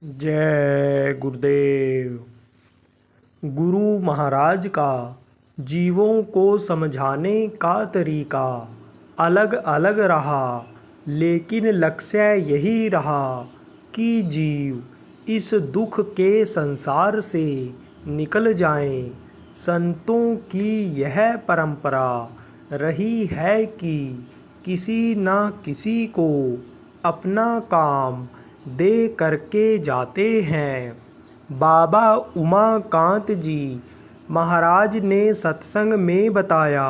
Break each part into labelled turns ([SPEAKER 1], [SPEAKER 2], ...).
[SPEAKER 1] जय गुरुदेव। गुरु महाराज का जीवों को समझाने का तरीका अलग अलग रहा, लेकिन लक्ष्य यही रहा कि जीव इस दुख के संसार से निकल जाएं। संतों की यह परंपरा रही है कि किसी न किसी को अपना काम दे करके जाते हैं। बाबा उमाकांत जी महाराज ने सत्संग में बताया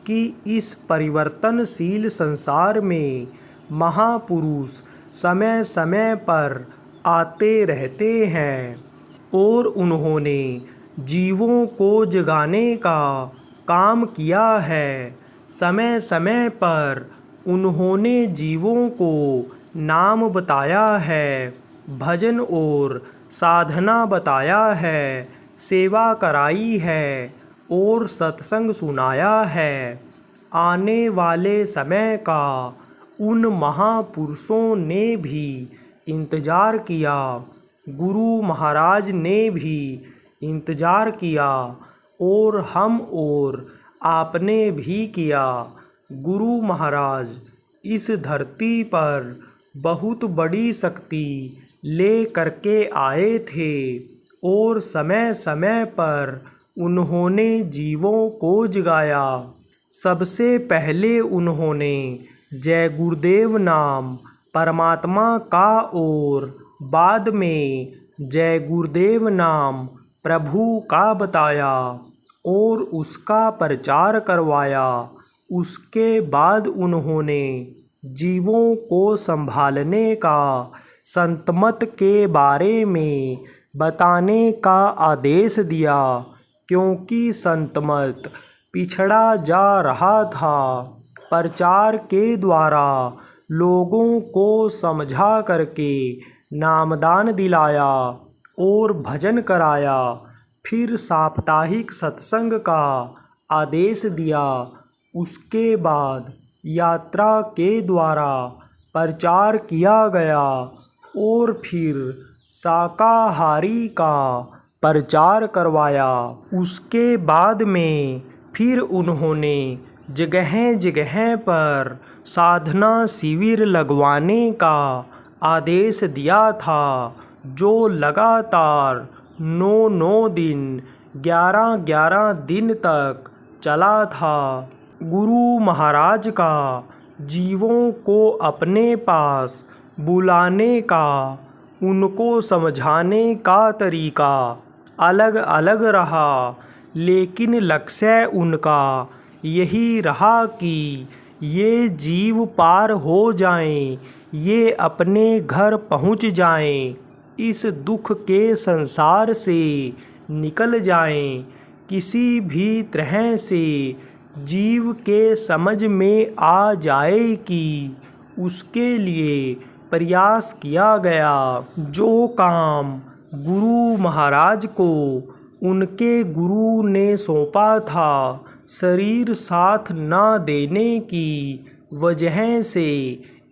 [SPEAKER 1] कि इस परिवर्तनशील संसार में महापुरुष समय समय पर आते रहते हैं और उन्होंने जीवों को जगाने का काम किया है। समय समय पर उन्होंने जीवों को नाम बताया है, भजन और साधना बताया है, सेवा कराई है और सत्संग सुनाया है। आने वाले समय का उन महापुरुषों ने भी इंतज़ार किया, गुरु महाराज ने भी इंतज़ार किया और हम और आपने भी किया। गुरु महाराज इस धरती पर बहुत बड़ी शक्ति ले करके आए थे और समय समय पर उन्होंने जीवों को जगाया। सबसे पहले उन्होंने जय गुरुदेव नाम परमात्मा का और बाद में जय गुरुदेव नाम प्रभु का बताया और उसका प्रचार करवाया। उसके बाद उन्होंने जीवों को संभालने का संतमत के बारे में बताने का आदेश दिया, क्योंकि संतमत पिछड़ा जा रहा था। प्रचार के द्वारा लोगों को समझा करके नामदान दिलाया और भजन कराया। फिर साप्ताहिक सत्संग का आदेश दिया। उसके बाद यात्रा के द्वारा प्रचार किया गया और फिर शाकाहारी का प्रचार करवाया। उसके बाद में फिर उन्होंने जगह जगह पर साधना शिविर लगवाने का आदेश दिया था, जो लगातार 9 दिन 11 दिन तक चला था। गुरु महाराज का जीवों को अपने पास बुलाने का, उनको समझाने का तरीका अलग अलग रहा, लेकिन लक्ष्य उनका यही रहा कि ये जीव पार हो जाएं, ये अपने घर पहुंच जाएं, इस दुख के संसार से निकल जाएं। किसी भी तरह से जीव के समझ में आ जाए कि उसके लिए प्रयास किया गया। जो काम गुरु महाराज को उनके गुरु ने सौंपा था, शरीर साथ न देने की वजह से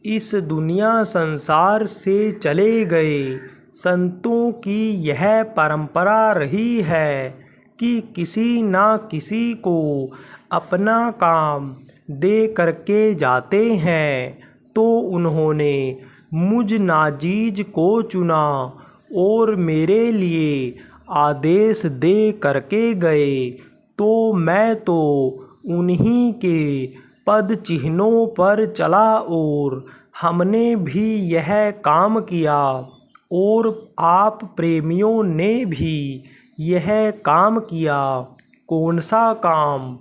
[SPEAKER 1] इस दुनिया संसार से चले गए। संतों की यह परंपरा रही है कि किसी न किसी को अपना काम दे करके जाते हैं, तो उन्होंने मुझ नाजीज को चुना और मेरे लिए आदेश दे करके गए। तो मैं तो उन्हीं के पद चिन्हों पर चला और हमने भी यह काम किया और आप प्रेमियों ने भी यह काम किया। कौन सा काम?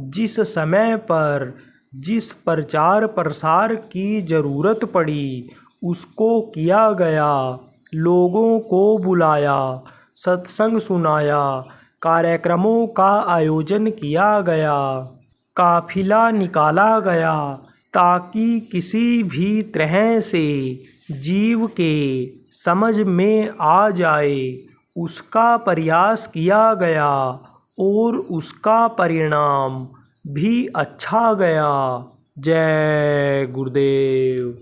[SPEAKER 1] जिस समय पर जिस प्रचार प्रसार की ज़रूरत पड़ी उसको किया गया। लोगों को बुलाया, सत्संग सुनाया, कार्यक्रमों का आयोजन किया गया, काफिला निकाला गया, ताकि किसी भी तरह से जीव के समझ में आ जाए, उसका प्रयास किया गया और उसका परिणाम भी अच्छा गया। जय गुरुदेव।